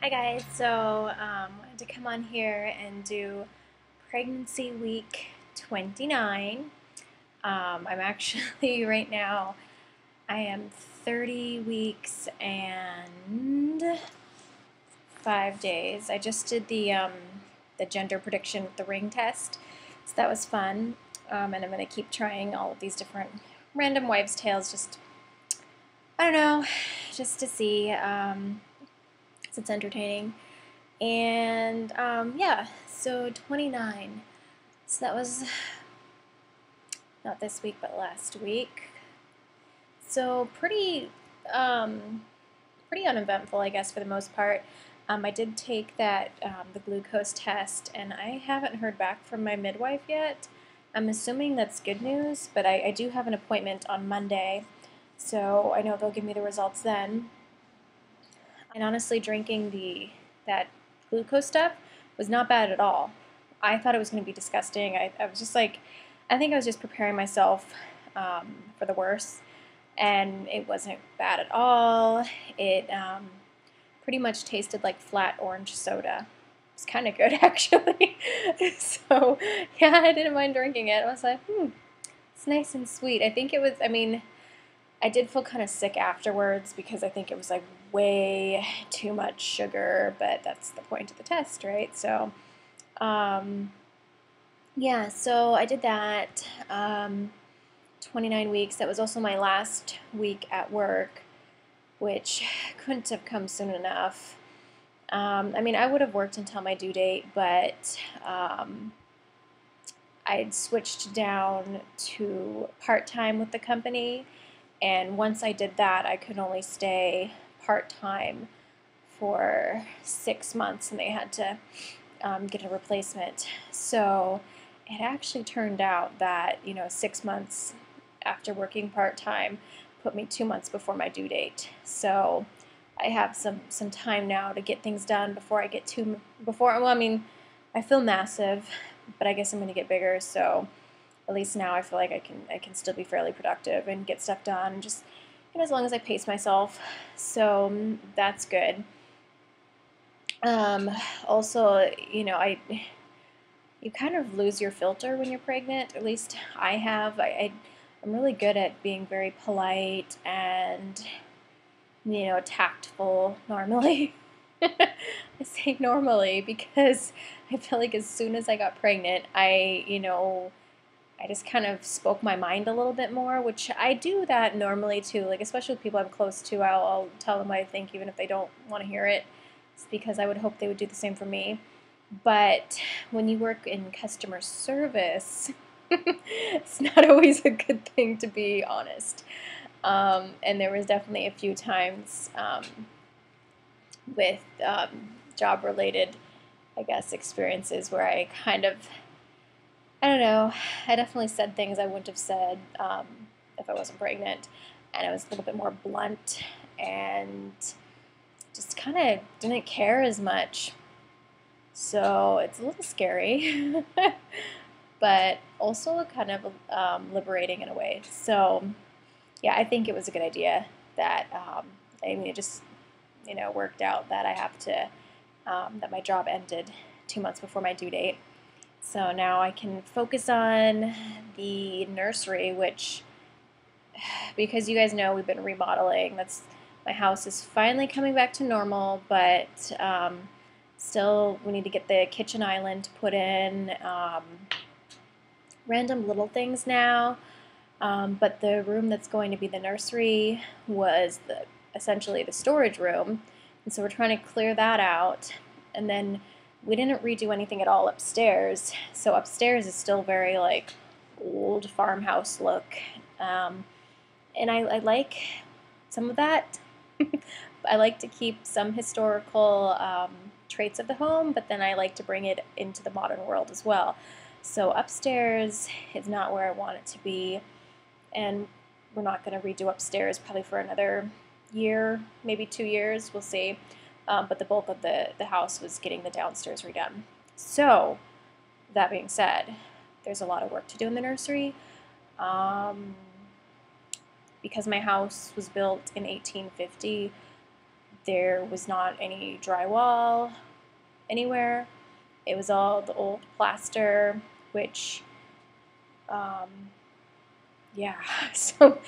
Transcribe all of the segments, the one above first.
Hi guys, wanted to come on here and do pregnancy week 29. I'm actually right now, I am 30 weeks and 5 days. I just did the gender prediction with the ring test, so that was fun. And I'm going to keep trying all of these different random wives' tales, just, I don't know, just to see. It's entertaining. And yeah, so 29. So that was not this week, but last week. So pretty uneventful, I guess, for the most part. I did take that the glucose test, and I haven't heard back from my midwife yet. I'm assuming that's good news, but I do have an appointment on Monday, so I know they'll give me the results then. And honestly, drinking that glucose stuff was not bad at all. I thought it was going to be disgusting. I was just like, I think I was just preparing myself for the worst, and it wasn't bad at all. It pretty much tasted like flat orange soda. It's kind of good, actually. So, yeah, I didn't mind drinking it. I was like, it's nice and sweet. I think it was, I mean, I did feel kind of sick afterwards because I think it was like way too much sugar, but that's the point of the test, right? So, yeah, so I did that. 29 weeks. That was also my last week at work, which couldn't have come soon enough. I mean, I would have worked until my due date, but I'd switched down to part-time with the company, and once I did that, I could only stay part-time for 6 months, and they had to get a replacement. So it actually turned out that, 6 months after working part-time put me 2 months before my due date. So I have some time now to get things done before I get well, I mean, I feel massive, but I guess I'm going to get bigger, so at least now I feel like I can still be fairly productive and get stuff done, just as long as I pace myself. So that's good. Also, you kind of lose your filter when you're pregnant. At least I have. I'm really good at being very polite and tactful normally. I say normally because I feel like as soon as I got pregnant, I just kind of spoke my mind a little bit more, which I do that normally too. Like, especially with people I'm close to, I'll tell them what I think even if they don't want to hear it. It's because I would hope they would do the same for me. But when you work in customer service, it's not always a good thing, to be honest. And there was definitely a few times with job-related, I guess, experiences where I kind of, I don't know, I definitely said things I wouldn't have said if I wasn't pregnant, and I was a little bit more blunt and just kind of didn't care as much. So it's a little scary, but also kind of liberating in a way. So yeah, I think it was a good idea that I mean, it just worked out that I have to that my job ended 2 months before my due date. So now I can focus on the nursery, which, because you guys know we've been remodeling, my house is finally coming back to normal, but still we need to get the kitchen island put in, random little things now. But the room that's going to be the nursery was essentially the storage room, and so we're trying to clear that out. And then we didn't redo anything at all upstairs, so upstairs is still very like old farmhouse look, and I like some of that. I like to keep some historical traits of the home, but then I like to bring it into the modern world as well. So upstairs is not where I want it to be, and we're not going to redo upstairs probably for another year, maybe 2 years, we'll see. But the bulk of the house was getting the downstairs redone. So, that being said, there's a lot of work to do in the nursery. Because my house was built in 1850, There was not any drywall anywhere. It was all the old plaster, which, yeah, so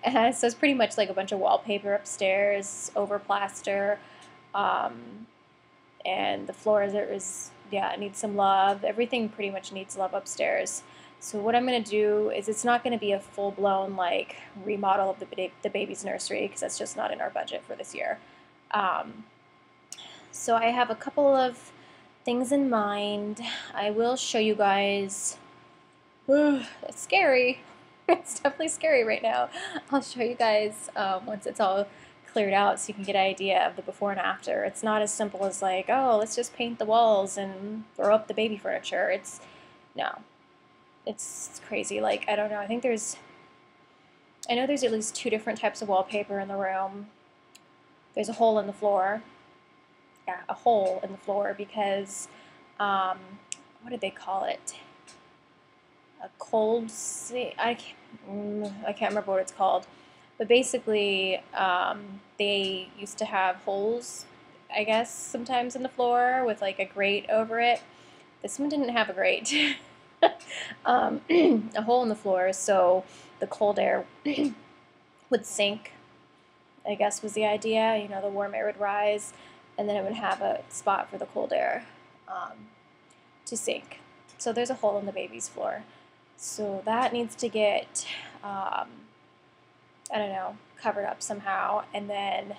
it's pretty much like a bunch of wallpaper upstairs over plaster, and the floor yeah, it needs some love. Everything pretty much needs love upstairs. So what I'm going to do is, it's not going to be a full-blown like remodel of the baby's nursery, because that's just not in our budget for this year. So I have a couple of things in mind. I will show you guys. It's scary. It's definitely scary right now. I'll show you guys once it's all cleared out, so you can get an idea of the before and after. It's not as simple as like, oh, let's just paint the walls and throw up the baby furniture. No, it's crazy. Like, I don't know. I know there's at least 2 different types of wallpaper in the room. There's a hole in the floor. Yeah, a hole in the floor because, what did they call it? A cold, I can't remember what it's called, but basically they used to have holes, I guess, sometimes in the floor with like a grate over it. This one didn't have a grate. A hole in the floor, so the cold air would sink, I guess was the idea. You know, the warm air would rise, and then it would have a spot for the cold air to sink. So there's a hole in the baby's floor. So that needs to get, I don't know, covered up somehow. And then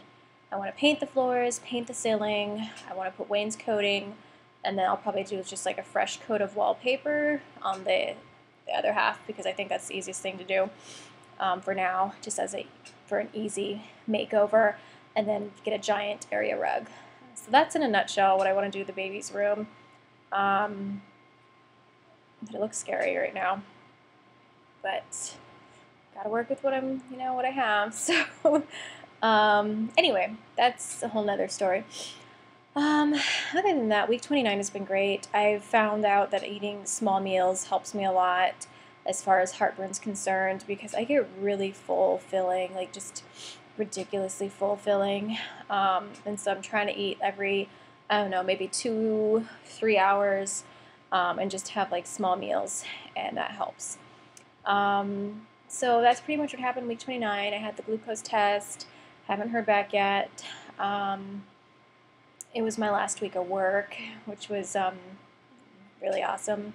I want to paint the floors, paint the ceiling. I want to put wainscoting, and then I'll probably do just like a fresh coat of wallpaper on the other half, because I think that's the easiest thing to do for now, just for an easy makeover, and then get a giant area rug. So that's in a nutshell what I want to do with the baby's room. But it looks scary right now. But gotta work with what I have. So anyway, that's a whole nother story. Other than that, week 29 has been great. I've found out that eating small meals helps me a lot as far as heartburn's concerned, because I get really full-filling, like just ridiculously full-filling. And so I'm trying to eat every, I don't know, maybe 2-3 hours, and just have like small meals, and that helps. So that's pretty much what happened week 29. I had the glucose test, haven't heard back yet. It was my last week of work, which was really awesome.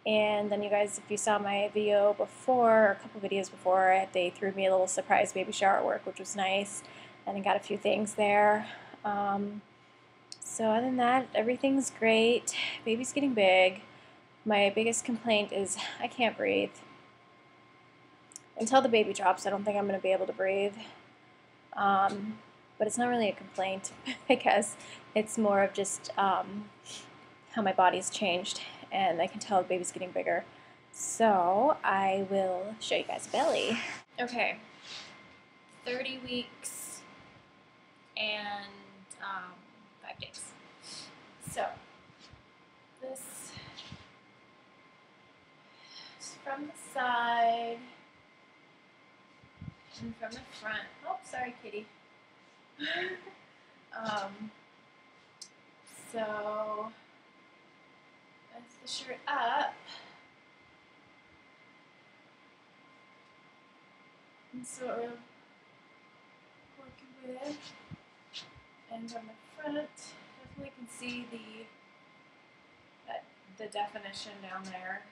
And then you guys, if you saw my video before, or a couple videos before, they threw me a little surprise baby shower at work, which was nice, and I got a few things there. So other than that, everything's great. Baby's getting big. My biggest complaint is I can't breathe. Until the baby drops, I don't think I'm going to be able to breathe. But it's not really a complaint, I guess. It's more of just how my body's changed, and I can tell the baby's getting bigger. So I will show you guys belly. Okay, 30 weeks and 5 days. So this is from the side and from the front. Oh, sorry, kitty. So that's the shirt up. And so what we're working with. And on the front, definitely can see the definition down there.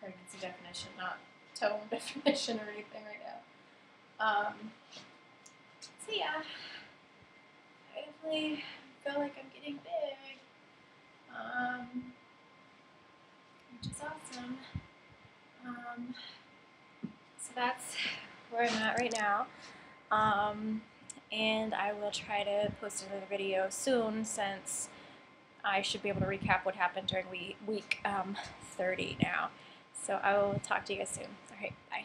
Pregnancy definition, not tone definition or anything right now. So yeah, I definitely feel like I'm getting big, which is awesome. So that's where I'm at right now. And I will try to post another video soon, since I should be able to recap what happened during week 30 now. So I will talk to you guys soon. All right, bye.